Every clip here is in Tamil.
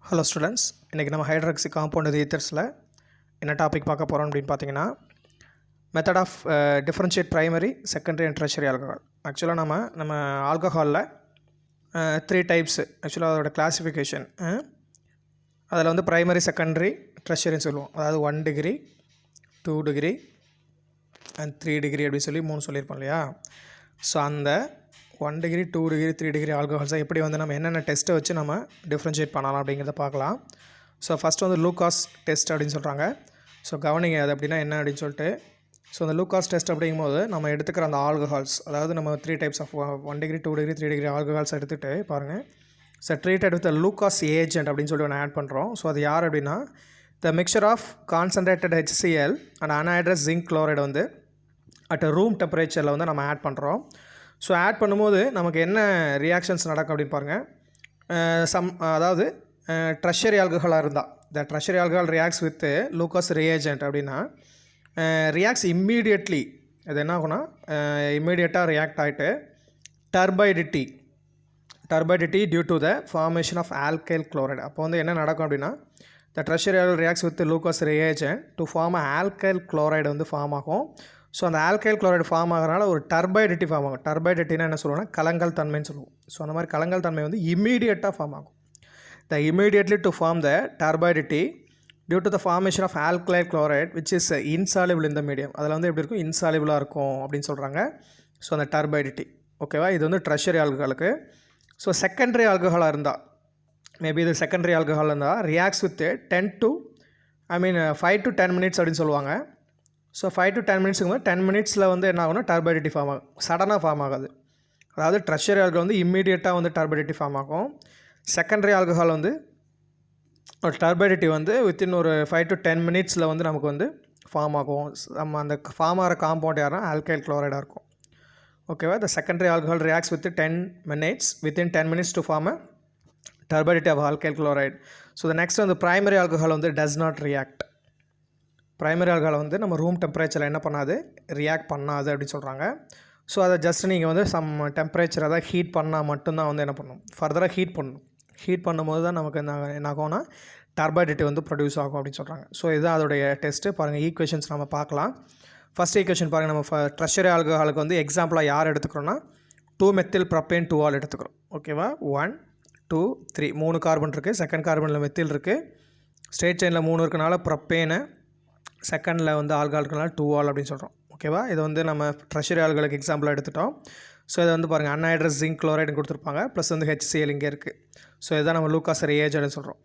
ஹலோ ஸ்டூடெண்ட்ஸ், இன்றைக்கி நம்ம ஹைட்ராக்சி காம்பவுண்ட் ஈத்தர்ஸில் என்ன டாபிக் பார்க்க போகிறோம் அப்படின்னு பார்த்தீங்கன்னா, method of differentiate primary, secondary and tertiary alcohol. ஆக்சுவலாக நம்ம ஆல்கஹாலில் 3 டைப்ஸு. ஆக்சுவலாக அதோட கிளாஸிஃபிகேஷன் அதில் வந்து பிரைமரி, செகண்டரி, ட்ரெஷரின்னு சொல்லுவோம். அதாவது 1 டிகிரி, 2 டிகிரி அண்ட் 3 டிகிரி அப்படின்னு சொல்லி 3 சொல்லியிருப்போம் இல்லையா. ஸோ அந்த 1 டிகிரி, 2 டிகிரி, 3 டிகிரி ஆல்கஹால்ஸை எப்படி வந்து நம்ம என்னென்ன டெஸ்ட்டை வச்சு நம்ம டிஃப்ரென்ஷியேட் பண்ணலாம் அப்படிங்கிறத பார்க்கலாம். ஸோ ஃபஸ்ட்டு வந்து லூகாஸ் டெஸ்ட் அப்படின்னு சொல்கிறாங்க. ஸோ கவனிங்க அது அப்படின்னா என்ன அப்படின்னு சொல்லிட்டு. ஸோ அந்த லூகாஸ் டெஸ்ட் அப்படிங்கும்போது நம்ம எடுத்துக்கிற அந்த ஆல்கஹால்ஸ், அதாவது நம்ம 3 types of 1 degree, 2 degree, 3 degree alcohols எடுத்துகிட்டு பாருங்கள். So treated with Lucas agent அப்படின்னு சொல்லி ஒன்று ஆட் பண்ணுறோம். ஸோ அது யார் அப்படின்னா, the mixture of concentrated HCl and anhydrous zinc chloride வந்து அட் ரூம் டெம்பரேச்சரில் வந்து நம்ம ஆட் பண்ணுறோம். ஸோ ஆட் பண்ணும்போது நமக்கு என்ன ரியாக்ஷன்ஸ் நடக்கும் அப்படின்னு பாருங்கள். அதாவது ட்ரெஷரி ஆல்கஹாலாக இருந்தால், the tertiary alcohol reacts with Lucas reagent அப்படின்னா ரியாக்ட்ஸ் இம்மீடியட்லி. அது என்ன ஆகும்னா இம்மீடியட்டாக ரியாக்ட் ஆகிட்டு turbidity due to the formation of alkyl chloride. அப்போ வந்து என்ன நடக்கும் அப்படின்னா, the tertiary alcohol reacts with Lucas reagent to form alkyl chloride வந்து ஃபார்ம் ஆகும். ஸோ அந்த ஆல்கைல் குளோரைடு ஃபார்ம் ஆகிறனால ஒரு டர்பைடிட்டி ஃபார்ம் ஆகும். டர்பைடிட்டினா என்ன சொல்லுவோம்னா கலங்கல் தன்மைன்னு சொல்லுவோம். ஸோ அந்த மாதிரி கலங்கல் தன்மை வந்து இம்மீடியட்டாக ஃபார்ம் ஆகும். The immediately to form the turbidity due to the formation of alkyl chloride which is insoluble in the medium. அதில் வந்து எப்படி இருக்கும், இன்சாலிபிளாக இருக்கும் அப்படின்னு சொல்கிறாங்க. ஸோ அந்த டர்பைடிட்டி ஓகேவா. இது வந்து ட்ரெஷரி ஆல்கஹாலுக்கு. ஸோ செகண்டரி ஆல்கஹாலாக இருந்தால், மேபி இது செகண்டரி ஆல்கஹால் இருந்தால் ரியாக்ட்ஸ் வித் 5 to 10 மினிட்ஸ் அப்படின்னு சொல்லுவாங்க. ஸோ 5 to 10 மினிட்ஸுக்கு போது 10 மினிட்ஸில் வந்து என்ன ஆகும்னா டர்பைடிட்டி ஃபார்ம் ஆகும். சடனாக ஃபார்ம் ஆகாது. அதாவது ட்ரெஷரி ஆல்கஹால் வந்து இம்மீடியட்டாக வந்து டர்பைடிட்டி ஃபார்ம் ஆகும். செகண்டரி ஆல்கஹால் வந்து ஒரு டர்பைடிட்டி வந்து வித்தின் ஒரு 5 to 10 மினிட்ஸில் வந்து நமக்கு வந்து ஃபார்ம் ஆகும். நம்ம அந்த ஃபார்ம் ஆகிற காம்பவுண்ட் யாருன்னா ஆல்கைல் குளோரைடாக இருக்கும். ஓகேவா. The secondary alcohol reacts with 10 minutes within 10 minutes to form a turbidity of alkyl chloride. So the next வந்து பிரைமரி ஆல்கஹால் வந்து does not react. Primary alcohol வந்து நம்ம ரூம் டெம்பரேச்சரில் என்ன பண்ணாது, ரியாக்ட் பண்ணாது அப்படின்னு சொல்கிறாங்க. ஸோ அதை ஜஸ்ட் நீங்கள் வந்து சம் டெம்பரேச்சர் அதை ஹீட் பண்ணால் மட்டும்தான் வந்து என்ன பண்ணணும், ஃபர்தராக ஹீட் பண்ணணும். ஹீட் பண்ணும்போது தான் நமக்கு என்ன ஆகும்னா டர்பைடிட்டி வந்து ப்ரொடியூஸ் ஆகும் அப்படின்னு சொல்கிறாங்க. ஸோ இதுதான் அதோடைய டெஸ்ட்டு. பாருங்கள், ஈக்குவேஷன்ஸ் நம்ம பார்க்கலாம். ஃபஸ்ட் ஈக்குவேஷன் பாருங்கள். நம்ம ட்ரெஷரி ஆல்கஹாலுக்கு வந்து எக்ஸாம்பிளாக யார் எடுத்துக்கிறோன்னா 2-மெத்தில்-ப்ரொப்பேன் 2 ஆல் எடுத்துக்கிறோம். ஓகேவா. 1 2 3 3 கார்பன் இருக்குது. செகண்ட் கார்பனில் மெத்தில் இருக்குது. ஸ்ட்ரெயிட் செயினில் 3 இருக்கனால ப்ரொப்பேனு, செகண்டில் வந்து ஆல்கஹால் இருக்கனால 2 ஆல் அப்படின்னு சொல்கிறோம். ஓகேவா. இது வந்து நம்ம ட்ரெஷரி ஆல்கஹாலுக்கு எக்ஸாம்பிளாக எடுத்துட்டோம். ஸோ இதை வந்து பாருங்கள், அன்ஹைட்ரஸ் ஜிங்க் குளோரைடு கொடுத்துருப்பாங்க, ப்ளஸ் வந்து HCl இங்கே இருக்குது. ஸோ இதுதான் நம்ம லூகாஸ் ரியேஜென்ட்னு சொல்கிறோம்.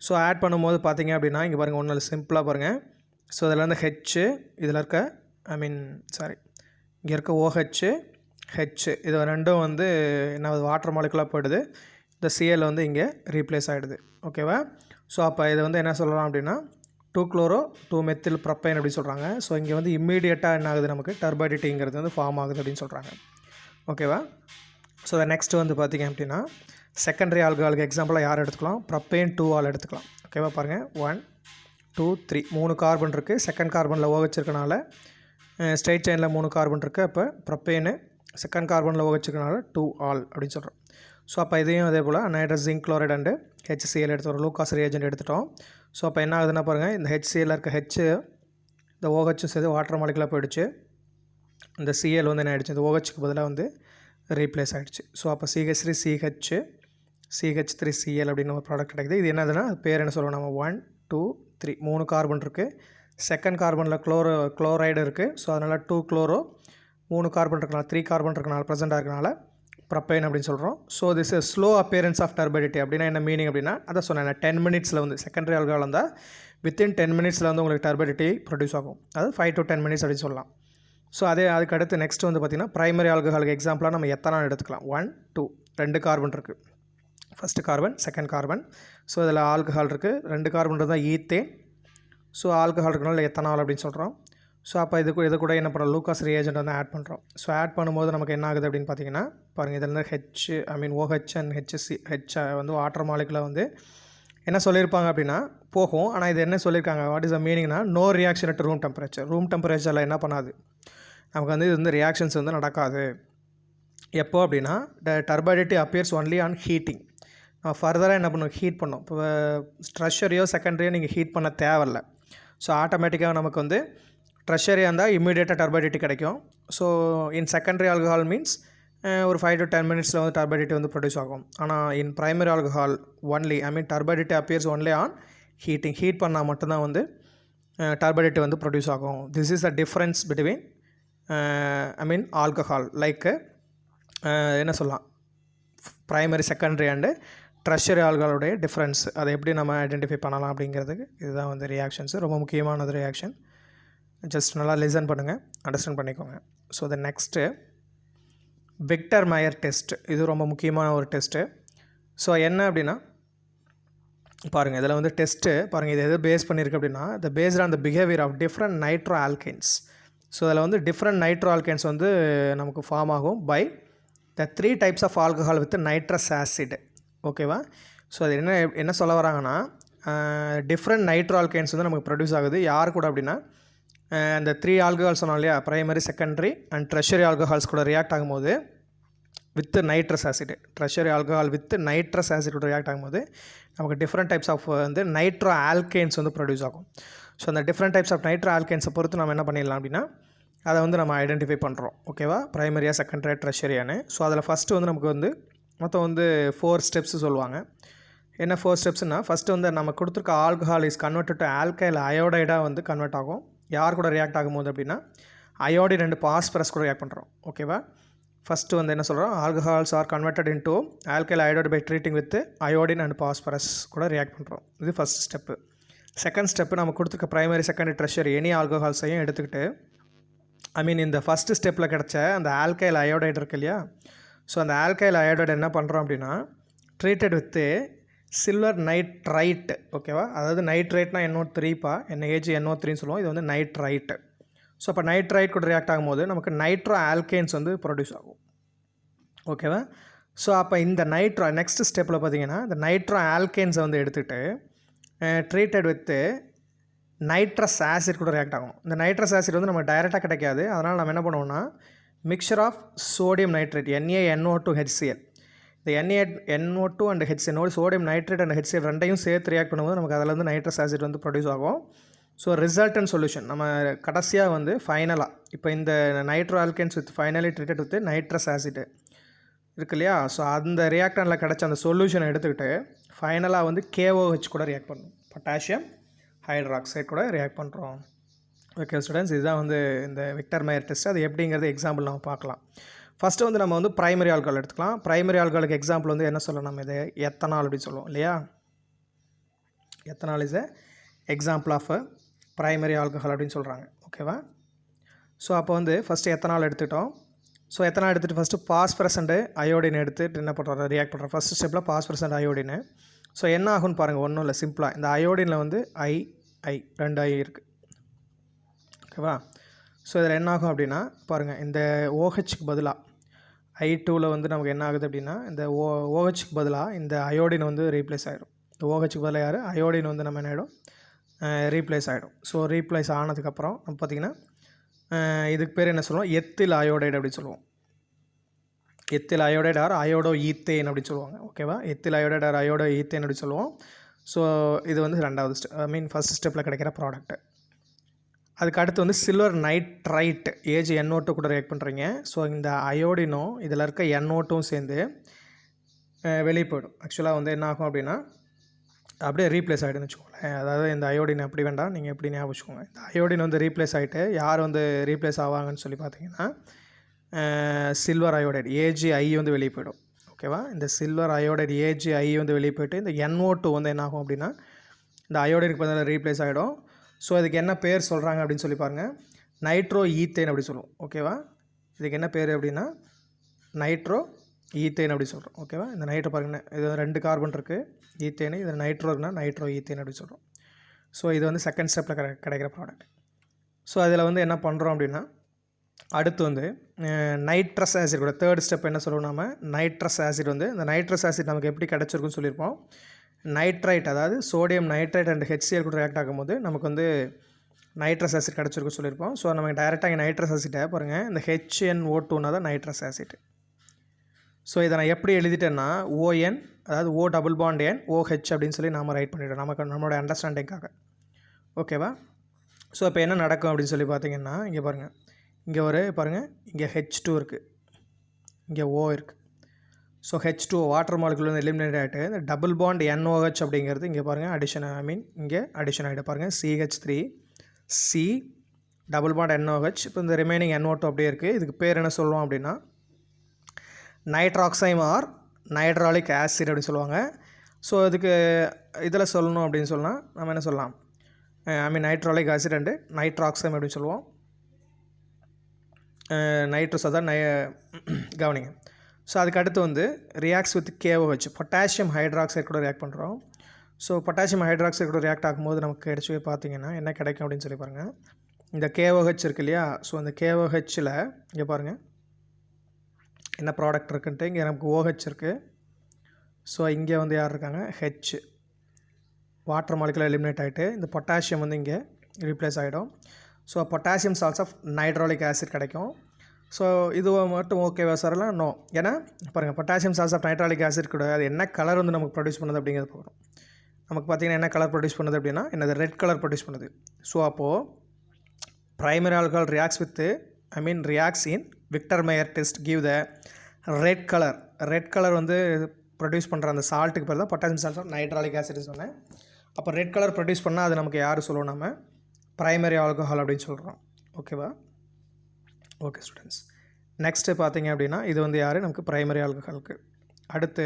ஸோ ஆட் பண்ணும்போது பார்த்தீங்க அப்படின்னா இங்கே பாருங்கள், ஒன்றும் சிம்பிளாக பாருங்கள். ஸோ இதில் வந்து இதில் இருக்க இங்கே இருக்க OH இது ரெண்டும் வந்து என்ன வாட்டர் மாலிகுலாக போயிடுது. இந்த Cl வந்து இங்கே ரீப்ளேஸ் ஆகிடுது. ஓகேவா. ஸோ அப்போ இதை வந்து என்ன சொல்லலாம் அப்படின்னா 2-chloro-2-methyl-propane அப்படின்னு சொல்கிறாங்க. ஸோ இங்கே வந்து இம்மீடியட்டாக என்ன ஆகுது, நமக்கு டர்பைடிட்டிங்கிறது வந்து ஃபார்ம் ஆகுது அப்படின்னு சொல்கிறாங்க. ஓகேவா. ஸோ நெக்ஸ்ட்டு வந்து பார்த்திங்க அப்படின்னா செகண்டரி ஆல்கஹாலுக்கு எக்ஸாம்பிளாக யார் எடுத்துக்கலாம், ப்ரொப்பேன் 2 ஆல் எடுத்துக்கலாம். ஓகேவா. பாருங்கள், 1 2 3 3 கார்பன் இருக்குது. செகண்ட் கார்பனில் OH இருக்கனால ஸ்ட்ரெயிட் செயினில் 3 கார்பன் இருக்குது. அப்போ ப்ரொப்பேனு, செகண்ட் கார்பனில் OH இருக்கனால 2 ஆல் அப்படின்னு சொல்கிறோம். ஸோ அப்போ இதையும் அதே போல் anhydrous zinc chloride and HCl எடுத்துகிறோம். லூகாஸ் ரியேஜென்ட் எடுத்துட்டோம். ஸோ அப்போ என்ன ஆகுதுன்னா பாருங்கள், இந்த HCl இருக்க இந்த OH சேர்த்து வாட்டர் மாலிகுலாக போயிடுச்சு. இந்த Cl வந்து என்ன ஆகிடுச்சு, இந்த OHக்கு பதிலாக வந்து ரீப்ளேஸ் ஆகிடுச்சு. ஸோ அப்போ CH3CH3Cl அப்படின்னு ஒரு ப்ராடக்ட் கிடைக்குது. இது என்னதுன்னா பேர் என்ன சொல்லுவோம், நம்ம 1 2 3 3 கார்பன் இருக்குது. செகண்ட் கார்பனில் குளோரைடு இருக்குது. ஸோ அதனால் 2-chloro 3 கார்பன் இருக்கனால 3 கார்பன் இருக்கனால ப்ரெசென்ட்டாக இருக்கனால ப்ரொப்பைன் அப்படின்னு சொல்கிறோம். So this is slow appearance of turbidity. அப்படின்னா என்ன மீனிங் அப்படின்னா, அதை சொன்னேன் 10 மினிட்ஸில் வந்து செகண்டரி ஆல்கஹால் இருந்தால் வித்தின் 10 மினிட்ஸில் வந்து உங்களுக்கு டர்பைடிட்டி ப்ரொடியூஸ் ஆகும். அதாவது 5 to 10 மினிட்ஸ் அப்படின்னு சொல்லலாம். ஸோ அதுக்கு அடுத்து நெக்ஸ்ட் வந்து பார்த்திங்கன்னா பிரைமரி ஆல்கஹாலுக்கு எக்ஸாம்பிளாக நம்ம எத்தனால் எடுத்துக்கலாம். 1 2 2 கார்பன் இருக்குது. First carbon, second carbon. So இதில் ஆல்கஹால் இருக்குது. 2 கார்பன் தான் ஈத்தேன். ஸோ ஆல்கஹால் இருக்கனால எத்தனால் அப்படின்னு சொல்கிறோம். ஸோ அப்போ இது கூட என்ன பண்ணுறோம், லூகாஸ் ரியேஜென்ட் வந்து ஆட் பண்ணுறோம். ஸோ ஆட் பண்ணும்போது நமக்கு என்ன ஆகுது அப்படின்னு பார்த்தீங்கன்னா பாருங்கள், இதில் இருந்து OH அண்ட் வந்து வாட்டர் மாலிகுலாக வந்து என்ன சொல்லியிருப்பாங்க அப்படின்னா போகும். ஆனால் இது என்ன சொல்லியிருக்காங்க, வாட் இஸ் த மீனிங்னா no reaction at room temperature. Room டெம்பரேச்சரில் என்ன பண்ணாது, நமக்கு வந்து இது வந்து ரியாக்ஷன்ஸ் வந்து நடக்காது. எப்போ அப்படின்னா டர்பைடிட்டி அப்பியர்ஸ் ஒன்லி ஆன் ஹீட்டிங். ஃபர்தராக என்ன பண்ணும், ஹீட் பண்ணும். இப்போ ட்ரெஷரியோ செகண்டரியோ நீங்கள் ஹீட் பண்ண தேவையில்ல. ஸோ ஆட்டோமேட்டிக்காக நமக்கு வந்து ட்ரெஷரியாக இருந்தால் இம்மீடியட்டாக டர்பைடிட்டி கிடைக்கும். So in secondary alcohol means ஒரு 5 to 10 மினிட்ஸில் வந்து டர்பைடிட்டி வந்து ப்ரொடியூஸ் ஆகும். ஆனால் in primary alcohol only, I mean turbidity appears only on heating. Heat பண்ணால் மட்டும்தான் வந்து டர்பைடிட்டி வந்து ப்ரொடியூஸ் ஆகும். This is the difference between I mean alcohol like என்ன சொல்லலாம், ப்ரைமரி செகண்டரி அண்டு ட்ரெஷரி ஆல்கஹாலுடைய டிஃப்ரென்ஸ். அதை எப்படி நம்ம ஐடென்டிஃபை பண்ணலாம் அப்படிங்கிறதுக்கு இதுதான் வந்து ரியாக்ஷன்ஸு. ரொம்ப முக்கியமானது ரியாக்ஷன். ஜஸ்ட் நல்லா லிசன் பண்ணுங்கள், அண்டர்ஸ்டாண்ட் பண்ணிக்கோங்க. So the next Victor Meyer test. இது ரொம்ப முக்கியமான ஒரு டெஸ்ட்டு. ஸோ என்ன அப்படின்னா பாருங்கள், இதில் வந்து டெஸ்ட்டு பாருங்கள், இது எது பேஸ் பண்ணியிருக்கு அப்படின்னா the based on the behaviour of different nitro alkynes. So அதில் வந்து டிஃப்ரெண்ட் நைட்ரோ ஆல்கைன்ஸ் வந்து நமக்கு ஃபார்ம் ஆகும் by the 3 types of alcohol with nitrous acid. ஓகேவா? ஸோ அது என்ன சொல்ல வராங்கன்னா டிஃப்ரெண்ட் நைட்ரோ ஆல்கைன்ஸ் வந்து நமக்கு ப்ரொடியூஸ் ஆகுது. யார் கூட அப்படின்னா அந்த 3 ஆல்கஹால் சொன்னோம் இல்லையா, primary secondary and treasury alcohols கூட ரியாக்ட் ஆகும்போது with nitrous acid, treasury alcohol with nitrous acid கூட ரியாக்ட் ஆகும்போது நமக்கு டிஃப்ரெண்ட் டைப்ஸ் ஆஃப் வந்து நைட்ரோ ஆல்கைன்ஸ் வந்து ப்ரொடியூஸ் ஆகும். ஸோ அந்த டிஃப்ரெண்ட் டைப்ஸ் ஆஃப் நைட்ரோ ஆல்கைன்ஸை பொறுத்து நம்ம என்ன பண்ணிடலாம் அப்படின்னா அதை வந்து நம்ம ஐடென்டிஃபை பண்ணுறோம். ஓகேவா? ப்ரைமரியாக, செகண்டரியாக, ட்ரெஷரியானு. ஸோ அதில் ஃபஸ்ட்டு வந்து நமக்கு வந்து மொத்தம் வந்து 4 ஸ்டெப்ஸ் சொல்லுவாங்க. என்ன 4 ஸ்டெப்ஸ்னால், ஃபஸ்ட்டு வந்து நம்ம கொடுத்துருக்க alcohol is converted to alkyl அயோடைடாக வந்து கன்வெர்ட் ஆகும். யார் கூட ரியாக்ட் ஆகும்போது அப்படின்னா அயோடின் அண்ட் பாஸ்பரஸ் கூட ரியாக்ட் பண்ணுறோம். ஓகேவா? ஃபஸ்ட்டு வந்து என்ன சொல்கிறோம், alcohols are converted into alkyl iodide by treating with iodine and phosphorus கூட ரியாக்ட் பண்ணுறோம். இது ஃபஸ்ட் ஸ்டெப்பு. செகண்ட் ஸ்டெப்பு, நம்ம கொடுத்துருக்க ப்ரைமரி, செகண்டரி, ட்ரெஷரி எனி ஆல்கஹால்ஸையும் எடுத்துக்கிட்டு ஐ மீன் இந்த ஃபஸ்ட்டு ஸ்டெப்பில் கிடச்ச அந்த ஆல்கைல் அயோடைடு இருக்கு இல்லையா, ஸோ அந்த ஆல்கைல் அயோடைடு என்ன பண்ணுறோம் அப்படின்னா ட்ரீட்டட் வித்து சில்வர் நைட்ரைட். ஓகேவா? அதாவது நைட்ரைட்னா NO3பா, NaHNO3ன்னு சொல்லுவோம். இது வந்து நைட்ரைட்டு. ஸோ அப்போ நைட்ரைட் கூட ரியாக்ட் ஆகும்போது நமக்கு நைட்ரோ ஆல்கைன்ஸ் வந்து ப்ரொடியூஸ் ஆகும். ஓகேவா? ஸோ அப்போ இந்த நைட்ரோ நெக்ஸ்ட் ஸ்டெப்பில் பார்த்தீங்கன்னா இந்த நைட்ரோ ஆல்கைன்ஸை வந்து எடுத்துகிட்டு ட்ரீட்டட் வித்து நைட்ரஸ் ஆசிட் கூட ரியாக்ட் ஆகும். இந்த நைட்ரஸ் ஆசிட் வந்து நமக்கு டைரெக்டாக கிடைக்காது. அதனால் நம்ம என்ன பண்ணுவோம்னா mixture of sodium nitrate NaNO2HCl, இந்த NaNO2 and HCl, sodium nitrate and HCl ரெண்டையும் சேர்த்து ரியாக்ட் பண்ணும்போது நமக்கு அதில் வந்து நைட்ரஸ் ஆசிட் வந்து ப்ரொடியூஸ் ஆகும். ஸோ ரிசல்டன் சொல்யூஷன் நம்ம கடைசியாக வந்து ஃபைனலாக இப்போ இந்த nitro alkynes with finally treated with nitrous acid இருக்கு இல்லையா, ஸோ அந்த ரியாக்டனில் கிடச்ச அந்த சொல்யூஷனை எடுத்துக்கிட்டு ஃபைனலாக வந்து KOH கூட ரியாக்ட் பண்ணும், பொட்டாசியம் ஹைட்ராக்சைடு கூட ரியாக்ட் பண்ணுறோம். ஓகே ஸ்டூடெண்ட்ஸ், இதுதான் வந்து இந்த விக்டர் மயர் டெஸ்ட். அது எப்படிங்கிறது எக்ஸாம்பிள் நம்ம பார்க்கலாம். ஃபஸ்ட்டு வந்து நம்ம வந்து ப்ரைமரி ஆல்கஹால் எடுத்துக்கலாம். ப்ரைமரி ஆல்கஹாலுக்கு எக்ஸாம்பிள் வந்து என்ன சொல்லலாம், நம்ம இது எத்தனால் அப்படின்னு சொல்லுவோம் இல்லையா. Ethanol is a example of primary alcohol அப்படின்னு சொல்கிறாங்க. ஓகேவா? ஸோ அப்போ வந்து ஃபஸ்ட்டு எத்தனால் எடுத்துக்கிட்டோம். ஸோ எத்தனால் எடுத்துகிட்டு ஃபஸ்ட்டு பாஸ்பரஸ் அண்டு அயோடின் எடுத்துகிட்டு என்ன பண்ணுறோம், ரியாக்ட் பண்ணுறோம். ஃபஸ்ட்டு ஸ்டெப்பில் பாஸ்பரஸ் அண்ட் அயோடின். ஸோ என்ன ஆகும்னு பாருங்கள், ஒன்றும் இல்லை, சிம்பிளாக இந்த அயோடினில் வந்து ரெண்டு ஐ இருக்குது. ஓகேவா? ஸோ இதில் என்ன ஆகும் அப்படின்னா பாருங்கள், இந்த OHக்கு பதிலாக I2ல் வந்து நமக்கு என்ன ஆகுது அப்படின்னா இந்த OHக்கு பதிலாக இந்த அயோடின் வந்து ரீப்ளேஸ் ஆகிடும். இந்த OHக்கு பதிலாக யார், அயோடின் வந்து நம்ம என்ன ஆகிடும், ரீப்ளேஸ் ஆகிடும். ஸோ ரீப்ளேஸ் ஆனதுக்கப்புறம் நம்ம பார்த்திங்கன்னா இதுக்கு பேர் என்ன சொல்லுவோம், எத்தில் அயோடைடு அப்படின்னு சொல்லுவோம். Ethyl iodide or iodoethane அப்படின்னு சொல்லுவாங்க. ஓகேவா? Ethyl iodide or iodoethane அப்படின்னு சொல்லுவோம். ஸோ இது வந்து ரெண்டாவது ஸ்டெப், ஐ மீன் ஃபஸ்ட் ஸ்டெப்பில் கிடைக்கிற ப்ராடக்ட்டு. அதுக்கு அடுத்து வந்து சில்வர் நைட்ரைட் AgNO2 கூட ரியாக்ட் பண்ணுறீங்க. ஸோ இந்த அயோடினும் இதில் இருக்க NO2வும் சேர்ந்து வெளியே போயிடும். ஆக்சுவலாக வந்து என்ன ஆகும் அப்படின்னா அப்படியே ரீப்ளேஸ் ஆகிடுன்னு வச்சுக்கோங்களேன். அதாவது இந்த அயோடின் எப்படி வேண்டாம், நீங்கள் எப்படி ஞாபகம் வச்சுக்கோங்க. இந்த அயோடின் வந்து ரீப்ளேஸ் ஆகிட்டு யார் வந்து ரீப்ளேஸ் ஆவாங்கன்னு சொல்லி பார்த்தீங்கன்னா சில்வர் அயோடைடு AgI வந்து வெளியே போயிடும். ஓகேவா? இந்த சில்வர் அயோடைடு AgI வந்து வெளியே போயிட்டு இந்த NO2 வந்து என்ன ஆகும் அப்படின்னா இந்த அயோடினுக்கு பதிலாக ரீப்ளேஸ் ஆகிடும். ஸோ இதுக்கு என்ன பேர் சொல்கிறாங்க அப்படின்னு சொல்லி பாருங்கள், நைட்ரோ ஈத்தேன் அப்படி சொல்லுவோம். ஓகேவா? இதுக்கு என்ன பேர் அப்படின்னா நைட்ரோ ஈத்தேன் அப்படி சொல்கிறோம். ஓகேவா? இந்த நைட்ரோ பாருங்க, இது 2 கார்பன் இருக்குது, ஈத்தேனு, இது நைட்ரோ இருக்குன்னா நைட்ரோ ஈத்தேன் அப்படி சொல்கிறோம். ஸோ இது வந்து செகண்ட் ஸ்டெப்பில் கிடைக்கிற ப்ராடக்ட். ஸோ அதில் வந்து என்ன பண்ணுறோம் அப்படின்னா அடுத்து வந்து நைட்ரஸ் ஆசிட் கூட தேர்ட் ஸ்டெப் என்ன சொல்லுவோம், நம்ம நைட்ரஸ் ஆசிட் வந்து இந்த நைட்ரஸ் ஆசிட் நமக்கு எப்படி கிடச்சிருக்குன்னு சொல்லியிருப்போம். நைட்ரைட் அதாவது சோடியம் நைட்ரைட் அண்ட் HCl கூட ரியாக்ட் ஆகும்போது நமக்கு வந்து நைட்ரஸ் ஆசிட் கிடச்சிருக்குன்னு சொல்லியிருப்போம். ஸோ நமக்கு டைரெக்டாக இங்கே நைட்ரஸ் ஆசிட்டை பாருங்கள், இந்த HNO2னா தான் நைட்ரஸ் ஆசிட். ஸோ இதை நான் எப்படி எழுதிட்டேன்னா ON அதாவது O double bond N OH அப்படின்னு சொல்லி நாம் ரைட் பண்ணிவிடுவோம் நம்மளோட அண்டர்ஸ்டாண்டிங்காக. ஓகேவா? ஸோ இப்போ என்ன நடக்கும் அப்படின்னு சொல்லி பார்த்தீங்கன்னா, இங்கே பாருங்கள், இங்கே பாருங்கள், இங்கே H2 இருக்குது, இங்கே O இருக்குது. ஸோ H2 வாட்டர் மாலிகுல் வந்து எலிமினேட் ஆகிட்டு இந்த டபுள் பாண்ட் NOH அப்படிங்கிறது இங்கே பாருங்கள் அடிஷன், இங்கே அடிஷன் ஆகிட்டு பாருங்கள் CH3 C double bond NOH. இப்போ இந்த ரிமைனிங் NO2 அப்படியே இருக்குது. இதுக்கு பேர் என்ன சொல்லுவோம் அப்படின்னா நைட்ராக்சைம் ஆர் நைட்ராலிக் ஆசிட் அப்படின்னு சொல்லுவாங்க. ஸோ இதுக்கு இதில் சொல்லணும் அப்படின்னு சொன்னால் நம்ம என்ன சொல்லலாம், நைட்ராலிக் ஆசிட் அண்டு நைட்ராக்சைம் அப்படின்னு சொல்லுவோம். நைட்ரஸ் அதான் கவனிங்க. ஸோ அதுக்கு அடுத்து வந்து reacts with KOH potassium hydroxide கூட ரியாக்ட் பண்ணுறோம். ஸோ பொட்டாசியம் ஹைட்ராக்சைடு கூட ரியாக்ட் ஆகும்போது நமக்கு கிடைச்சி பார்த்தீங்கன்னா என்ன கிடைக்கும் அப்படின்னு சொல்லி பாருங்கள். இந்த KOH இருக்கு இல்லையா, ஸோ அந்த KOHயில் இங்கே பாருங்கள் என்ன ப்ராடக்ட் இருக்குன்ட்டு இங்கே நமக்கு OH இருக்குது. ஸோ இங்கே வந்து யார் இருக்காங்க, H வாட்டர் மாலிகுலர் எலிமினேட் ஆகிட்டு இந்த பொட்டாசியம் வந்து இங்கே ரீப்ளேஸ் ஆகிடும். So potassium salts of nitrolic acid கிடைக்கும். ஸோ இது மட்டும் ஓகேவா சார்லாம்? நோ. ஏன்னா பாருங்கள் potassium salts of nitrolic acid கூட அது என்ன கலர் வந்து நமக்கு ப்ரொடியூஸ் பண்ணுது அப்படிங்கிறது பார்க்குறோம். நமக்கு பார்த்திங்கன்னா என்ன கலர் ப்ரொடியூஸ் பண்ணுது அப்படின்னா என்னது, ரெட் கலர் ப்ரொடியூஸ் பண்ணுது. ஸோ அப்போது primary alcohol reacts with reacts in Victor mayor test give the red colour வந்து ப்ரொடியூஸ் பண்ணுற அந்த சால்ட்டுக்கு பேர் தான் potassium salts of nitrolic acid சொன்னேன். அப்போ ரெட் கலர் ப்ரொடியூஸ் பண்ணால் அது நமக்கு யார் சொல்லுவோம், நம்ம ப்ரைமரி ஆல்கஹால் அப்படின்னு சொல்கிறோம். ஓகேவா? ஓகே ஸ்டூடெண்ட்ஸ், நெக்ஸ்ட்டு பார்த்தீங்க அப்படின்னா இது வந்து யார், நமக்கு ப்ரைமரி ஆல்கஹாலுக்கு. அடுத்து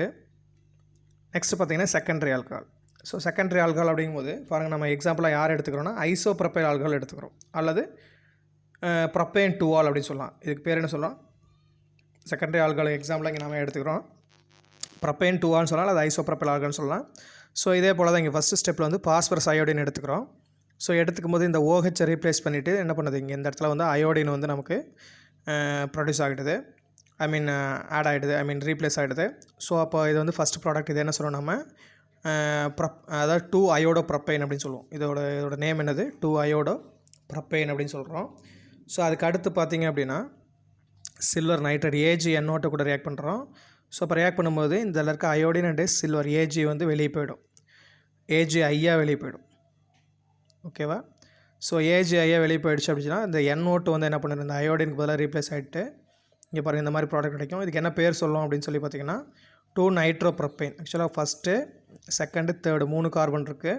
நெக்ஸ்ட்டு பார்த்தீங்கன்னா secondary alcohol. So secondary alcohol அப்படிங்கும்போது பாருங்கள், நம்ம எக்ஸாம்பிளாக யார் எடுத்துக்கிறோன்னா ஐசோப்ரோபைல் ஆல்கஹால் எடுத்துக்கிறோம், அல்லது ப்ரொப்பேன் 2-ஆல் அப்படின்னு சொல்லலாம். இதுக்கு பேர் என்ன சொல்லலாம், செகண்டரி ஆல்கஹால் எக்ஸாம்பிளாக இங்கே நம்ம எடுத்துக்கிறோம் ப்ரொப்பேன் 2-ஆல்னு சொல்லலாம், அது ஐசோப்ரோபைல் ஆல்கஹால்னு சொல்லலாம். ஸோ இதே போல் தான் இங்கே ஃபஸ்ட்டு ஸ்டெப்பில் வந்து பாஸ்பரஸ் அயோடின் எடுத்துக்கிறோம். ஸோ எடுத்துக்கும் போது இந்த OH ரீப்ளேஸ் பண்ணிவிட்டு என்ன பண்ணுது, இங்கே இந்த இடத்துல வந்து அயோடின் வந்து நமக்கு ப்ரொடியூஸ் ஆகிடுது, ஆட் ஆகிடுது, ரீப்ளேஸ் ஆகிடுது. ஸோ அப்போ இது வந்து ஃபஸ்ட் ப்ராடக்ட். இது என்ன சொல்லுவோம் நம்ம, அதாவது 2-அயோடோப்ரோப்பைன் அப்படின்னு சொல்லுவோம். இதோட நேம் என்னது, 2-அயோடோப்ரோப்பைன் அப்படின்னு சொல்கிறோம். ஸோ அதுக்கு அடுத்து பார்த்திங்க அப்படின்னா சில்வர் நைட்ரேட் AgNO2 கூட ரியாக்ட் பண்ணுறோம். ஸோ அப்போ ரியாக்ட் பண்ணும்போது இந்த இருக்க அயோடின் அண்டு சில்வர் Ag வந்து வெளியே போயிடும், AgI வெளியே போயிடும். ஓகேவா? ஸோ AgI வெளியே போயிடுச்சு அப்படின்னா இந்த NO2 வந்து என்ன பண்ணுது, இந்த அயோடினுக்கு பதிலாக ரீப்ளேஸ் ஆகிட்டு இங்கே பாருங்கள் இந்த மாதிரி ப்ராடக்ட் கிடைக்கும். இதுக்கு என்ன பேர் சொல்லும் அப்படின்னு சொல்லி பார்த்தீங்கன்னா 2-நைட்ரோப்ரோப்பைன். ஆக்சுவலாக ஃபஸ்ட்டு செகண்டு தேர்டு 3 கார்பன் இருக்குது.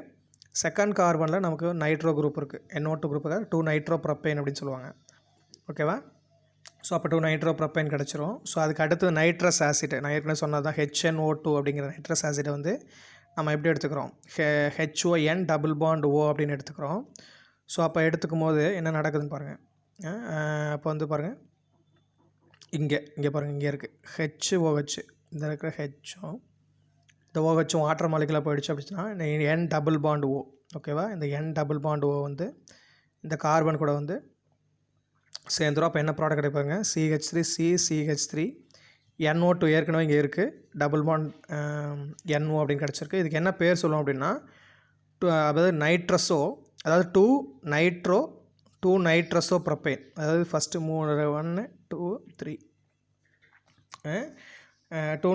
செகண்ட் கார்பனில் நமக்கு நைட்ரோ குரூப் இருக்குது, NO2 குரூப்புக்கு 2-நைட்ரோப்ரோப்பைன் அப்படின்னு சொல்லுவாங்க. ஓகேவா? ஸோ அப்போ 2-நைட்ரோப்ரோப்பைன் கிடச்சிரும். ஸோ அதுக்கு அடுத்து நைட்ரஸ் ஆசிட், நான் ஏற்கனவே சொன்னது தான் HNO2 அப்படிங்கிற நைட்ரஸ் ஆசிட்டை வந்து நம்ம எப்படி எடுத்துக்கிறோம், HON டபுள் பாண்ட் O அப்படின்னு எடுத்துக்கிறோம். ஸோ அப்போ எடுத்துக்கும் போது என்ன நடக்குதுன்னு பாருங்கள். அப்போ வந்து பாருங்கள் இங்கே பாருங்கள், இங்கே இருக்குது HOH, இந்த இருக்கிற ஹெச்சும் இந்த OHும் வாட்டர் மாலிகுலாக போயிடுச்சு அப்படின்னா N டபுள் பாண்ட் O. ஓகேவா? இந்த N டபுள் பாண்ட் O வந்து இந்த கார்பன் கூட வந்து சேர்ந்துடும். அப்போ என்ன ப்ராடக்ட் கிடைப்பாங்க, CH3 CH3 NO2 ஏற்கனவே இங்கே இருக்குது, டபுள் பாண்ட் NO அப்படின்னு கிடச்சிருக்கு. இதுக்கு என்ன பேர் சொல்லுவோம் அப்படின்னா அதாவது நைட்ரஸோ, அதாவது 2-நைட்ரஸோப்ரோப்பைன். அதாவது ஃபஸ்ட்டு 1 2 3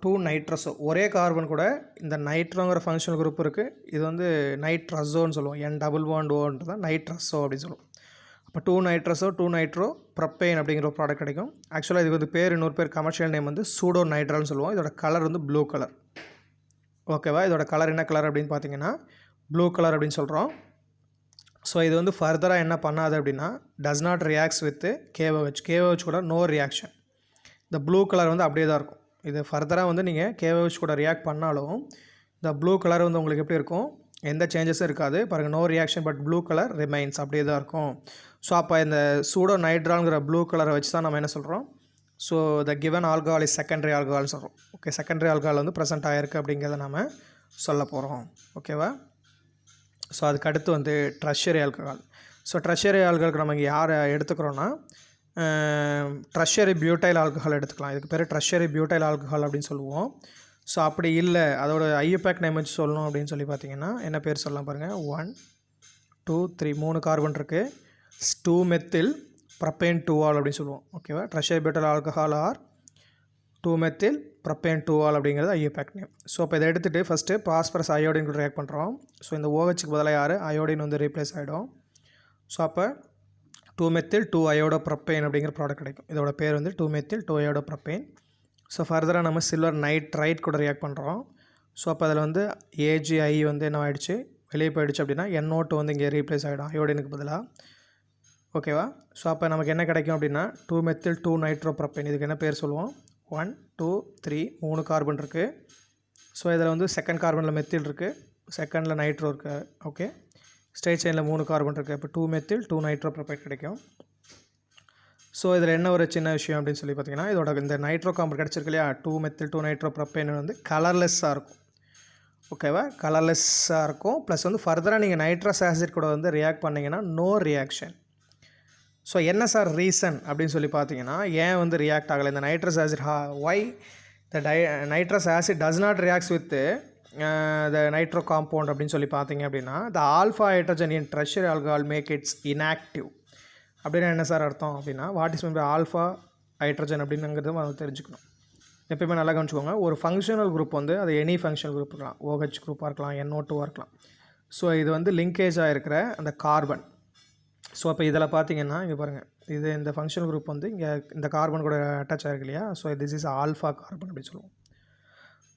2-நைட்ரஸோ ஒரே கார்பன் கூட இந்த நைட்ரோங்கிற ஃபங்க்ஷனல் குரூப் இருக்குது. இது வந்து நைட்ரஸோன்னு சொல்லுவோம், N டபுள் பாண்ட் ஓன்றது தான் நைட்ரஸோ அப்படின்னு சொல்லுவோம். அப்போ 2-நைட்ரஸோ 2-நைட்ரோப்ரோப்பைன் அப்படிங்கிற ஒரு ப்ராடக்ட் கிடைக்கும். ஆக்சுவலாக இதுக்கு வந்து பேர், இன்னொரு பேர் கமர்ஷியல் நேம் வந்து சூடோ நைட்ரால்னு சொல்லுவோம். இதோட கலர் வந்து ப்ளூ கலர். ஓகேவா? இதோட கலர் என்ன கலர் அப்படின்னு பார்த்தீங்கன்னா ப்ளூ கலர் அப்படின்னு சொல்கிறோம். ஸோ இது வந்து ஃபர்தராக என்ன பண்ணாது அப்படின்னா டஸ் நாட் ரியாக்ட்ஸ் வித் KOH கூட நோ ரியாக்ஷன். இந்த ப்ளூ கலர் வந்து அப்படியே தான் இருக்கும். இது ஃபர்தராக வந்து நீங்கள் KOH கூட ரியாக்ட் பண்ணாலும் இந்த ப்ளூ கலர் வந்து உங்களுக்கு எப்படி இருக்கும், எந்த சேஞ்சஸும் இருக்காது. பாருங்கள், no reaction but blue colour remains, அப்படியே தான் இருக்கும். ஸோ அப்போ இந்த சூடோ நைட்ரால்ங்கிற ப்ளூ கலரை வச்சு தான் நம்ம என்ன சொல்கிறோம், so the given alcohol is secondary ஆல்கஹால்னு சொல்கிறோம். ஓகே, செகண்டரி ஆல்கஹால் வந்து ப்ரெசென்ட் ஆகிருக்கு அப்படிங்கிறத நம்ம சொல்ல போகிறோம். ஓகேவா? ஸோ அதுக்கு அடுத்து வந்து ட்ரஷரி ஆல்கஹால். ஸோ ட்ரஷரி ஆல்கஹாலுக்கு நம்ம இங்கே யாரை எடுத்துக்கிறோன்னா ட்ரஷரி பியூட்டைல் ஆல்கஹால் எடுத்துக்கலாம். இதுக்கு பேர் ட்ரஷரி பியூட்டைல் ஆல்கஹால் அப்படின்னு சொல்லுவோம். ஸோ அப்படி இல்லை, அதோட ஐயூபேக் நேம் வச்சு சொல்லணும் அப்படின்னு சொல்லி பார்த்தீங்கன்னா என்ன பேர் சொல்லலாம் பாருங்கள். 1 2 3 3 கார்பன் இருக்குது. 2-மெத்தில் ப்ரொப்பேன் 2-ஆல் அப்படின்னு சொல்லுவோம். ஓகேவா? ட்ரஷரி பியூட்டைல் ஆல்கஹால் ஆர் 2-மெத்தில் ப்ரொப்பேன் 2-ஆல் அப்படிங்கிறது ஐயூபேக் நேம். ஸோ இப்போ இதை எடுத்துகிட்டு ஃபஸ்ட்டு பாஸ்பரஸ் அயோடின் கூட ரியாக்ட் பண்ணுறோம். ஸோ இந்த OHக்கு பதிலாக யார் அயோடின் வந்து ரீப்ளேஸ் ஆகிடும். ஸோ அப்போ 2-methyl-2-iodopropane அப்படிங்கிற ப்ராடக்ட் கிடைக்கும். இதோட பேர் வந்து 2-methyl-2-iodopropane. ஸோ ஃபர்தராக நம்ம சில்வர் நைட்ரைட் கூட ரியாக்ட் பண்ணுறோம். ஸோ அப்போ அதில் வந்து AgI வந்து என்ன ஆகிடுச்சு, வெளியே போயிடுச்சு அப்படின்னா NO2 வந்து இங்கே ரீப்ளேஸ் ஆகிடும் அயோடினுக்கு பதிலாக. ஓகேவா? ஸோ அப்போ நமக்கு என்ன கிடைக்கும் அப்படின்னா 2-methyl-2-nitropropane. இதுக்கு என்ன பேர் சொல்லுவோம், 1 2 3 3 கார்பன் இருக்குது. ஸோ இதில் வந்து செகண்ட் கார்பனில் மெத்தில் இருக்குது, செகண்டில் நைட்ரோ இருக்குது. ஓகே, ஸ்ட்ரெயிட் செயினில் 3 கார்பன் இருக்குது. இப்போ 2-methyl-2-nitropropane கிடைக்கும். ஸோ இதில் என்ன ஒரு சின்ன விஷயம் அப்படின்னு சொல்லி பார்த்தீங்கன்னா, இதோட இந்த நைட்ரோ காம்பவுண்ட் கிடச்சிருக்கு இல்லையா, 2-methyl-2-nitropropane வந்து கலர்லெஸ்ஸாக இருக்கும். ஓகேவா, கலர்லெஸ்ஸாக இருக்கும். ப்ளஸ் வந்து ஃபர்தராக நீங்கள் நைட்ரஸ் ஆசிட் கூட வந்து ரியாக்ட் பண்ணிங்கன்னா நோ ரியாக்ஷன். ஸோ என்ன சார் ரீசன் அப்படின்னு சொல்லி பார்த்தீங்கன்னா, ஏன் வந்து ரியாக்ட் ஆகலை இந்த nitrous acid, why the nitrous acid does not reacts with the nitro compound அப்படின்னு சொல்லி பார்த்தீங்க அப்படின்னா, the alpha hydrogen in tertiary alcohol make its inactive. அப்படின்னா என்ன சார் அர்த்தம் அப்படின்னா, what is mean by alpha hydrogen அப்படிங்கிறது நம்ம தெரிஞ்சுக்கணும். எப்பயுமே நல்லா கவனிச்சுக்கோங்க. ஒரு ஃபங்க்ஷனல் குரூப் வந்து அது எனி ஃபங்க்ஷனல் குரூப் இருக்கலாம், OH குரூப்பாக இருக்கலாம், NO2 இருக்கலாம். ஸோ இது வந்து லிங்கேஜாக இருக்கிற அந்த கார்பன். ஸோ அப்போ இதில் பார்த்தீங்கன்னா இங்கே பாருங்கள், இது இந்த ஃபங்க்ஷனல் குரூப் வந்து இங்கே இந்த கார்பன் கூட அட்டாச் ஆகிருக்கு இல்லையா. So this is alpha carbon அப்படின்னு சொல்லுவோம்.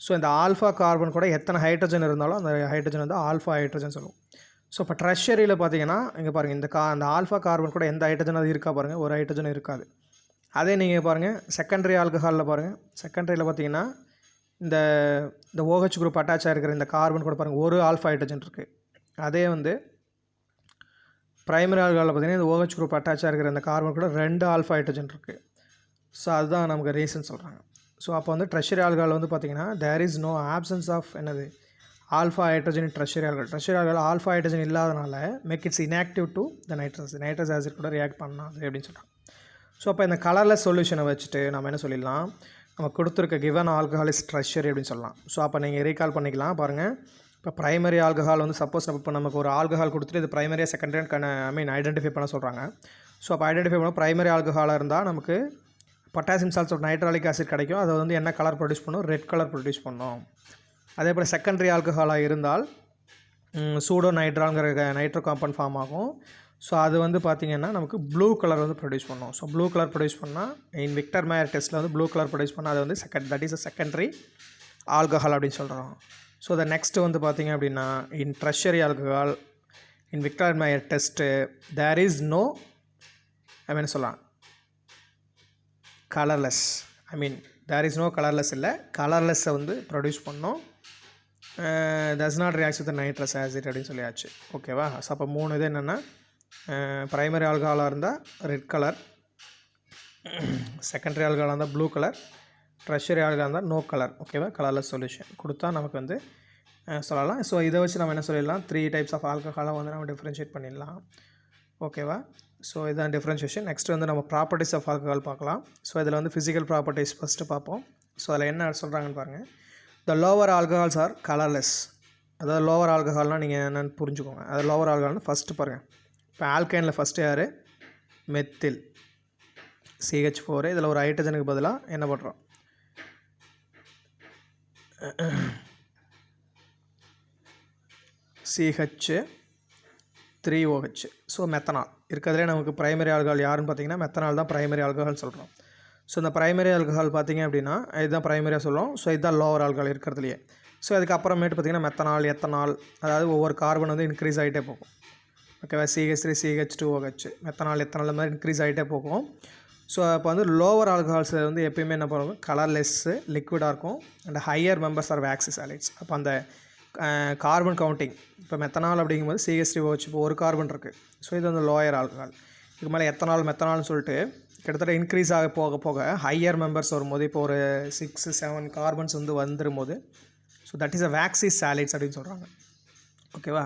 ஸோ இந்த ஆல்ஃபா கார்பன் கூட எத்தனை ஹைட்ரஜன் இருந்தாலும் அந்த ஹைட்ரஜன் வந்து ஆல்ஃபா ஹைட்ரஜன் சொல்லுவோம். ஸோ இப்போ ட்ரெஷரியில் பார்த்தீங்கன்னா இங்கே பாருங்கள், இந்த ஆல்ஃபா கார்பன் கூட எந்த ஹைட்ரஜன் அது இருக்கா பாருங்கள், ஒரு ஹைட்ரஜன் இருக்காது. அதே நீங்கள் பாருங்கள் செகண்டரி ஆல்கஹாலில் பாருங்கள், செகண்டரியில் பார்த்தீங்கன்னா இந்த OH குரூப் அட்டாச் ஆகிருக்கிற இந்த கார்பன் கூட பாருங்கள் ஒரு ஆல்ஃபா ஹைட்ரஜன் இருக்குது. அதே வந்து ப்ரைமரி ஆல்கஹாலில் பார்த்தீங்கன்னா இந்த OH குரூப் அட்டாச் ஆகிருக்கிற இந்த கார்பன் கூட 2 ஆல்ஃபா ஹைட்ரஜன் இருக்குது. ஸோ அதுதான் நமக்கு ரீசன் சொல்கிறாங்க. ஸோ அப்போ வந்து ட்ரெஷரி ஆல்கஹால் வந்து பார்த்திங்கன்னா there is no options of என்னது alpha hydrogen in tertiary alcohol. Tertiary alcohol alpha hydrogen இல்லாதனால make its inactive to the nitrous acid கூட ரியாக்ட் பண்ணாது அப்படின்னு சொல்கிறாங்க. ஸோ அப்போ இந்த கலர்லெஸ் சொல்யூஷனை வச்சுட்டு நம்ம என்ன சொல்லிடலாம், நம்ம கொடுத்துருக்க கிவன் ஆல்கஹால் இஸ் ட்ரெஷரி அப்படின்னு சொல்லலாம். ஸோ அப்போ நீங்கள் ரீகால் பண்ணிக்கலாம். பாருங்கள், இப்போ ப்ரைமரி ஆல்கஹால் வந்து சப்போஸ் இப்போ நமக்கு ஒரு ஆல்கஹால் கொடுத்துட்டு இது ப்ரைமரியாக செகண்டரி ஐடென்டிஃபை பண்ண சொல்கிறாங்க. ஸோ அப்போ ஐடென்டிஃபை பண்ண ப்ரைமரி ஆல்கஹாலாக இருந்தால் நமக்கு பொட்டாசியம் சால்ட் நைட்ராலிக் ஆசிட் கிடைக்கும். அதை வந்து என்ன கலர் ப்ரொடியூஸ் பண்ணும், ரெட் கலர் ப்ரொடியூஸ் பண்ணும். அதே போல் செகண்டரி ஆல்கஹாலாக இருந்தால் சூடோ நைட்ராங்கிற நைட்ரோ காம்பவுண்ட் ஃபார்ம் ஆகும். ஸோ அது வந்து பார்த்திங்கன்னா நமக்கு ப்ளூ கலர் வந்து ப்ரொடியூஸ் பண்ணும். ஸோ ப்ளூ கலர் ப்ரொடியூஸ் பண்ணால் இன் விக்டர் மேயர் டெஸ்ட்டில் வந்து ப்ளூ கலர் ப்ரொடியூஸ் பண்ணால் அது வந்து that is a secondary alcohol அப்படின்னு சொல்கிறோம். ஸோ த நெக்ஸ்ட்டு வந்து பார்த்திங்க அப்படின்னா in tertiary alcohol in Victor Meyer test there is no சொல்லலாம் colourless, there is no colourless இல்லை, கலர்லெஸ்ஸை வந்து ப்ரொடியூஸ் பண்ணோம். Does not react with nitrous acid அப்படின்னு சொல்லியாச்சு. ஓகேவா? ஸோ அப்போ 3 இது என்னென்னா ப்ரைமரி ஆல்கஹாலாக இருந்தால் ரெட் கலர், செகண்டரி ஆல்கஹாலாக இருந்தால் ப்ளூ கலர், ட்ரெஷரி ஆல்கஹாலாக இருந்தால் நோ கலர். ஓகேவா? கலர்லெஸ் சொல்யூஷன் கொடுத்தா நமக்கு வந்து சொல்லலாம். ஸோ இதை வச்சு நம்ம என்ன சொல்லிடலாம், 3 டைப்ஸ் ஆஃப் ஆல்கஹாலை வந்து நம்ம டிஃப்ரென்ஷியேட் பண்ணிடலாம். ஓகேவா? ஸோ இதுதான் டிஃப்ரென்ஷியேஷன். நெக்ஸ்ட் வந்து நம்ம ப்ராப்பர்ட்டிஸ் ஆஃப் ஆல்கஹால் பார்க்கலாம். ஸோ இதில் வந்து ஃபிசிக்கல் ப்ராப்பர்ட்டிஸ் ஃபஸ்ட்டு பார்ப்போம். ஸோ அதில் என்ன சொல்கிறாங்கன்னு பாருங்கள். The lower alcohols are colourless. அதாவது லோவர் ஆல்கஹால்னால் நீங்கள் என்னென்னு புரிஞ்சுக்கோங்க. அது லோவர் ஆல்கஹால்னு ஃபஸ்ட்டு பாருங்கள். இப்போ ஆல்கைனில் ஃபஸ்ட்டு யார், மெத்தில் CH4. இதில் ஒரு ஹைட்ரஜனுக்கு பதிலாக என்ன பண்ணுறோம், CH3OH. ஸோ மெத்தனால் இருக்கிறதுலே நமக்கு ப்ரைமரி ஆல்கஹால் யாருன்னு பார்த்தீங்கன்னா மெத்தனால் தான் ப்ரைமரி ஆல்கஹால் சொல்கிறோம். ஸோ இந்த ப்ரைமரி ஆல்கஹால் பார்த்திங்க அப்படின்னா இதுதான் ப்ரைமரியாக சொல்லுவோம். ஸோ இதுதான் லோவர் ஆல்கஹால் இருக்கிறதுலையே. ஸோ அதுக்கப்புறமேட்டு பார்த்திங்கன்னா மெத்தனால், எத்தனால், அதாவது ஒவ்வொரு கார்பன் வந்து இன்க்ரீஸ் ஆகிட்டே போகும். ஓகேவா? CH3 CH2OH மெத்தனால் எத்தனால் மாதிரி இன்க்ரீஸ் ஆகிட்டே போகும். ஸோ அப்போ வந்து லோவர் ஆல்கஹால்ஸ் வந்து எப்பயுமே என்ன பண்ணுவோம், கலர்லெஸ்ஸு லிக்விடாக இருக்கும். And higher members are waxy solids. அப்போ அந்த கார்பன் கவுண்டிங் இப்போ மெத்தனால் அப்படிங்கும்போது CH3OH இப்போ ஒரு கார்பன் இருக்குது. ஸோ இது வந்து லோயர் ஆல்கஹால். இதுக்கு மேலே மெத்தனால்னு சொல்லிட்டு கிட்டத்தட்ட இன்க்ரீஸ் ஆக போக போக ஹையர் மெம்பர்ஸ் வரும்போது இப்போ ஒரு 6-7 கார்பன்ஸ் வந்து வந்துரும்போது so that is a waxy solids அப்படின்னு சொல்கிறாங்க. ஓகேவா?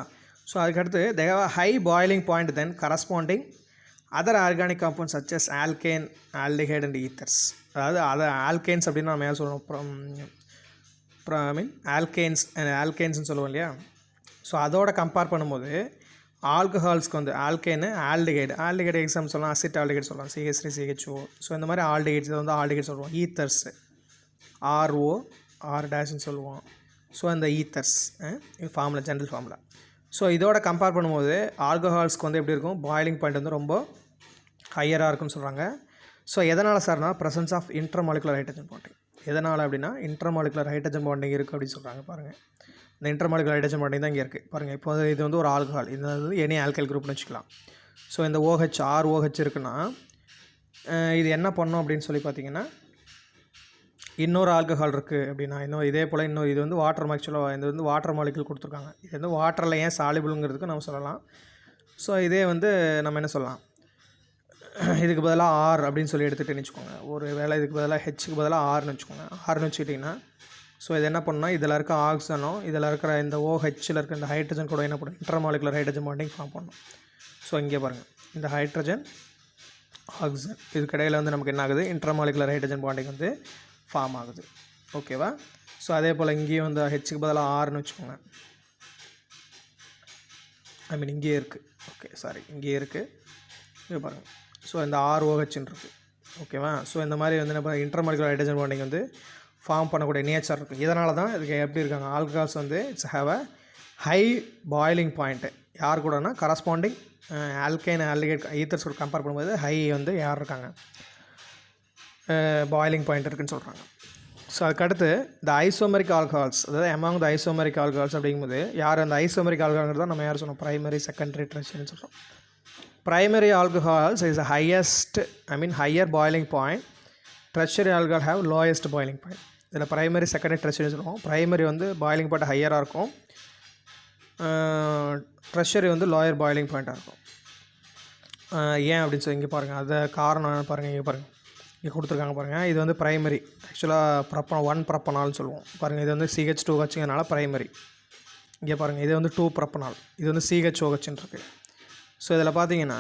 ஸோ அதுக்கடுத்து they have a high boiling point then corresponding other organic compounds such as alkane, aldehyde and ethers. அதாவது ஆல்கேன்ஸ் அப்படின்னு நம்ம ஏன் சொல்கிறோம், ஆல்கேன்ஸ்னு சொல்லுவோம் இல்லையா. ஸோ அதோட கம்பேர் பண்ணும்போது ஆல்கஹால்ஸ்க்கு வந்து ஆல்கேனு, ஆல்டிகைடு எக்ஸாம் சொல்லலாம், அசிட் ஆல்டிகைடு சொல்லலாம், CH3 CHO. ஸோ இந்த மாதிரி ஆல்டிகைட்ஸ் இதை வந்து ஆல்டிகைட் சொல்லுவோம். ஈத்தர்ஸு RO R டேஷ்னு சொல்லுவோம். ஸோ அந்த ethers formula, general formula. So இதோட கம்பேர் பண்ணும்போது ஆல்கஹால்ஸ்க்கு வந்து எப்படி இருக்கும், பாயிலிங் பாயிண்ட் வந்து ரொம்ப ஹையராக இருக்குன்னு சொல்கிறாங்க. ஸோ எதனால் சார்னா presence of intermolecular hydrogen bonding. எதனால் அப்படின்னா இன்டர்மாலிகுலர் ஹைட்ரஜன் பாண்டிங் இருக்குது அப்படின்னு சொல்கிறாங்க. பாருங்கள், இந்த இன்டர்மாலிகுலர் ஹைட்ரஜன் பாண்டிங் தான் இங்கே இருக்குது. பாருங்கள், இப்போ இது வந்து ஒரு ஆல்கஹால், இது வந்து எனி ஆல்கைல் குரூப்னு வச்சுக்கலாம். ஸோ இந்த OH ROH இருக்குன்னா இது என்ன பண்ணும் அப்படின்னு சொல்லி பார்த்தீங்கன்னா, இன்னொரு ஆல்கஹால் இருக்குது அப்படின்னா இன்னும் இதே போல் இன்னும் இது வந்து வாட்டர் ஆக்சுவலாக இது வந்து வாட்டர் மாலிகுல் கொடுத்துருக்காங்க. இது வந்து வாட்டரில் ஏன் சாலிபிளுங்கிறதுக்கு நம்ம சொல்லலாம். ஸோ இதே வந்து நம்ம என்ன சொல்லலாம், இதுக்கு பதிலாக R அப்படின்னு சொல்லி எடுத்துகிட்டுன்னு வச்சுக்கோங்க. ஒரு வேளை இதுக்கு பதிலாக Hக்கு பதிலாக Rன்னு வச்சுக்கோங்க. Rன்னு வச்சுக்கிட்டிங்கன்னா ஸோ இது என்ன பண்ணால் இதில் இருக்க ஆக்சிஜனும் இதில் இருக்கிற இந்த OHல் இருக்க இந்த ஹைட்ரஜன் கூட என்ன பண்ணும், இன்டர்மாலிகுலர் ஹைட்ரஜன் பாண்டிங் ஃபார்ம் பண்ணணும். ஸோ இங்கே பாருங்கள், இந்த ஹைட்ரஜன் ஆக்சிஜன் இதுக்கிடையில் வந்து நமக்கு என்ன ஆகுது, இன்டர்மாலிகுலர் ஹைட்ரஜன் பாண்டிங் வந்து ஃபார்ம் ஆகுது. ஓகேவா? ஸோ அதே போல் இங்கேயும் வந்து Hக்கு பதிலாக Rன்னு வச்சுக்கோங்க. ஐ மீன் இங்கேயே இருக்குது. ஓகே, சாரி, இங்கேயே இருக்குது. இது பாருங்கள். ஸோ இந்த ROHன்னு இருக்குது. ஓகேவா? ஸோ இந்த மாதிரி வந்து நம்ம இன்டர்மாலிகுலர் ஹைட்ரஜன் பாண்டிங் வந்து ஃபார்ம் பண்ணக்கூடிய நேச்சர் இருக்குது. இதனால தான் இதுக்கு எப்படி இருக்காங்க, ஆல்கஹால்ஸ் வந்து it's have a high boiling point. யார் கூடனா கரஸ்பாண்டிங் ஆல்கைன் ஆல்டிகைட் ஈத்தர்ஸ் கூட கம்பேர் பண்ணும்போது ஹை வந்து யார் இருக்காங்க, பாயிலிங் பாயிண்ட் இருக்குதுன்னு சொல்கிறாங்க. ஸோ அதுக்கடுத்து இந்த ஐசோமெரிக் ஆல்கஹால்ஸ், அதாவது அமாங் த ஐசோமெரிக் ஆல்கஹால்ஸ் அப்படிங்கும்போது யார் அந்த ஐசோமெரிக் ஆல்கஹால்ங்கிறது தான் நம்ம யார் சொன்னோம், ப்ரைமரி செகண்டரி ட்ரெஷரின்னு சொல்கிறோம். Primary alcohols is highest higher boiling point. Treasury alcohol have lowest boiling point. இதில் ப்ரைமரி செகண்டரி ட்ரெஷரி சொல்லுவோம். ப்ரைமரி வந்து பாயிலிங் பாயிண்ட் ஹையராக இருக்கும், ட்ரெஷரி வந்து லோயர் பாயிலிங் பாயிண்ட்டாக இருக்கும். ஏன் அப்படின்னு சொல்லி இங்கே பாருங்கள், அது காரணம் பாருங்கள். இங்கே பாருங்கள், இங்கே கொடுத்துருக்காங்க பாருங்கள். இது வந்து ப்ரைமரி, ஆக்சுவலாக 1 ப்ரப்பனால் சொல்லுவோம். பாருங்கள், இது வந்து CH2Hங்கிறனால ப்ரைமரி. இங்கே பாருங்கள், இது வந்து 2 ப்ரப்பனால், இது வந்து CHOHன்னு இருக்குது. ஸோ இதில் பார்த்தீங்கன்னா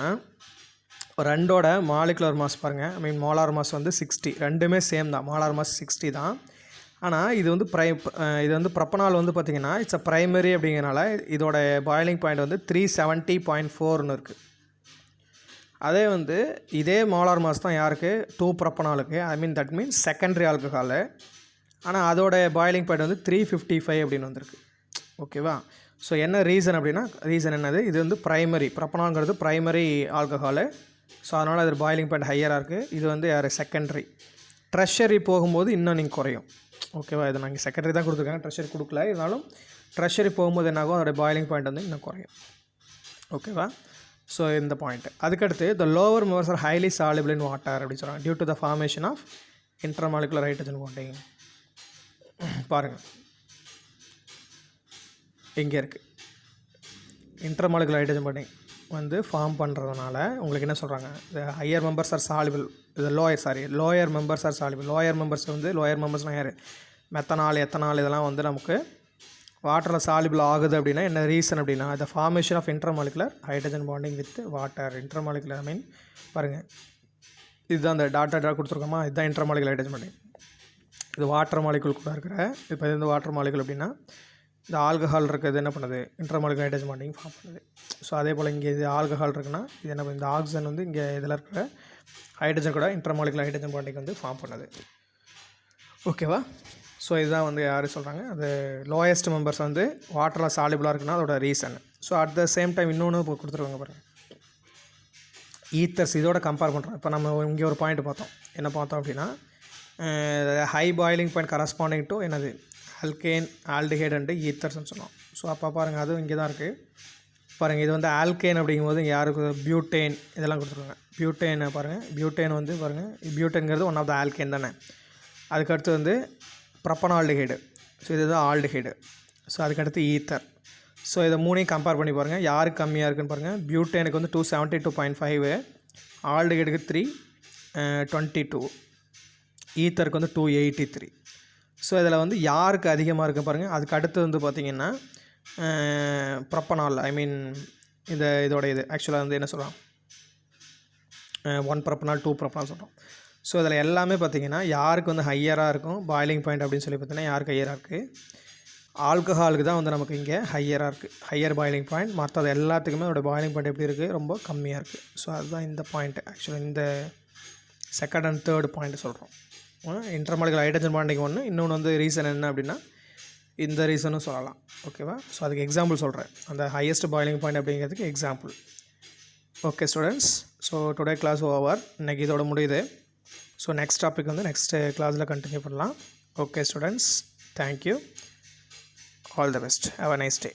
ரெண்டோட மாலிகுலர் மாஸ் பாருங்கள், மோலார் மாஸ் வந்து 60, ரெண்டுமே சேம் தான், மோலார் மாஸ் 60 தான். ஆனால் இது வந்து இது வந்து ப்ரப்பனால் வந்து பார்த்திங்கன்னா இட்ஸ் அ ப்ரைமரி அப்படிங்கிறனால இதோட பாயிலிங் பாயிண்ட் வந்து 370.4ன்னு இருக்குது. அதே வந்து இதே மோலார் மாஸ் தான் யாருக்கு, 2 ப்ரப்பனாலுக்கு, தட் மீன்ஸ் செகண்டரி ஆல்கஹாலு. ஆனால் அதோட பாயிலிங் பாயிண்ட் வந்து 355 அப்படின்னு வந்திருக்கு. ஓகேவா? ஸோ என்ன ரீசன் அப்படின்னா, ரீசன் என்னது, இது வந்து ப்ரைமரி, ப்ரப்பனால்ங்கிறது ப்ரைமரி ஆல்கஹாலு. ஸோ அதனால் அது பாயிலிங் பாயிண்ட் ஹையராக இருக்குது. இது வந்து யார், செகண்டரி. ட்ரெஷரி போகும்போது இன்னும் நீங்கள் குறையும். ஓகேவா? இது நாங்கள் செகண்டரி தான் கொடுத்துருக்காங்க, ட்ரெஷரி கொடுக்கல. இருந்தாலும் ட்ரெஷரி போகும்போது என்னாகும், அதோடய பாயிலிங் பாயிண்ட் வந்து இன்னும் குறையும். ஓகேவா? ஸோ இந்த பாயிண்ட்டு. அதுக்கடுத்து the lower members are highly soluble in water அப்படின்னு சொல்கிறாங்க, due to the formation of intermolecular hydrogen bonding. பாருங்கள், இங்கே இருக்குது இன்டர்மாலிகுலர் ஹைட்ரஜன் பாண்டிங் வந்து ஃபார்ம் பண்ணுறதுனால உங்களுக்கு என்ன சொல்கிறாங்க, இந்த ஹையர் மெம்பர்ஸ் ஆர் சாலிபிள், இது lower members are soluble. Lower மெம்பர்ஸ்னால் யார், மெத்தனால் எத்தனால் இதெல்லாம் வந்து நமக்கு வாட்டரில் சாலிபிள் ஆகுது அப்படின்னா என்ன ரீசன் அப்படின்னா, the formation of intermolecular hydrogen bonding with water. Intermolecular பாருங்கள், இதுதான் அந்த டாட்டா கொடுத்துருக்கோமா, இதுதான் இன்டர்மாலிகுலர் ஹைட்ரஜன் பாண்டிங். இது வாட்டர் மாலிகுல் கூட இருக்கிற, இப்போ இது வந்து வாட்டர் மாலிகுல் அப்படின்னா இந்த ஆல்கஹால் இருக்கிறது என்ன பண்ணுது, இன்டர்மாலிகுலர் ஹைட்ரஜன் பாண்டிங் ஃபார்ம் பண்ணுது. ஸோ அதே போல் இங்கே இது ஆல்கஹால் இருக்குன்னா இது என்ன, இந்த ஆக்சிஜன் வந்து இங்கே இதில் இருக்கிற ஹைட்ரஜன் கூட இன்டர்மாலிகுலர் ஹைட்ரஜன் பாண்டிங் வந்து ஃபார்ம் பண்ணுது. ஓகேவா? ஸோ இதுதான் வந்து யார் சொல்கிறாங்க, அது லோயஸ்ட் மெம்பர்ஸ் வந்து வாட்டரில் சாலிபிளாக இருக்குன்னா அதோட reason. So at the same time இன்னொன்று இப்போ கொடுத்துருவாங்க பாருங்கள், ஈத்தர்ஸ். இதோட கம்பேர் பண்ணுறோம். இப்போ நம்ம இங்கே ஒரு பாயிண்ட் பார்த்தோம், என்ன பார்த்தோம் அப்படின்னா high boiling point corresponding to என்னது, ஆல்கேன் ஆல்டிஹைட் அண்டு ஈத்தர்ஸ்னு சொன்னோம். ஸோ அப்போ பாருங்கள், அதுவும் இங்கே தான் இருக்குது. பாருங்கள், இது வந்து ஆல்கேன் அப்படிங்கும்போது இங்கே யாருக்கு, பியூட்டேன் இதெல்லாம் கொடுத்துருக்காங்க. பியூட்டேனை பாருங்கள், பியூட்டேன் வந்து பாருங்கள், பியூட்டேன்கிறது ஒன் ஆஃப் த ஆல்கேன் தானே. அதுக்கடுத்து வந்து ப்ரப்பனால்டிஹைடு, ஸோ இதுதான் ஆல்டிஹைடு. ஸோ அதுக்கடுத்து ஈத்தர். ஸோ இதை மூணையும் கம்பேர் பண்ணி பாருங்கள், யாருக்கு கம்மியாக இருக்குதுன்னு பாருங்கள். பியூட்டேனுக்கு வந்து 272.5, ஆல்டிஹைடுக்கு 322, ஈத்தருக்கு வந்து 283. ஸோ இதில் வந்து யாருக்கு அதிகமாக இருக்குது பாருங்கள். அதுக்கு அடுத்து வந்து பார்த்திங்கன்னா ப்ரப்பனால், இதோட இது ஆக்சுவலாக வந்து என்ன சொல்கிறோம், 1 ப்ரப்பனால் 2 ப்ரப்பனால் சொல்கிறோம். ஸோ இதில் எல்லாமே பார்த்திங்கன்னா யாருக்கு வந்து ஹையராக இருக்கும் பாயிலிங் பாயிண்ட் அப்படின்னு சொல்லி பார்த்தீங்கன்னா யாருக்கு ஹையராக இருக்குது, ஆல்கஹாலுக்கு தான் வந்து நமக்கு இங்கே ஹையராக இருக்குது, ஹையர் பாயிலிங் பாயிண்ட். மற்றது எல்லாத்துக்குமே அதோட பாயிலிங் பாயிண்ட் எப்படி இருக்குது, ரொம்ப கம்மியாக இருக்குது. ஸோ அதுதான் இந்த பாயிண்ட்டு, ஆக்சுவலாக இந்த செகண்ட் அண்ட் தேர்ட் பாயிண்ட் சொல்கிறோம். இன்டர்மாலிகுலர் ஹைட்ரஜன் பாண்டிங் ஒன்று, இன்னொன்று வந்து ரீசன் என்ன அப்படின்னா இந்த ரீசனும் சொல்லலாம். ஓகேவா? ஸோ அதுக்கு எக்ஸாம்பிள் சொல்கிறேன், அந்த ஹையஸ்ட் பாயிலிங் பாயிண்ட் அப்படிங்கிறதுக்கு example. Okay students, so today class over. இன்றைக்கி இதோட முடியுது. ஸோ நெக்ஸ்ட் டாபிக் வந்து நெக்ஸ்ட் கிளாஸில் கண்டினியூ பண்ணலாம். Okay students, thank you, all the best, have a nice day.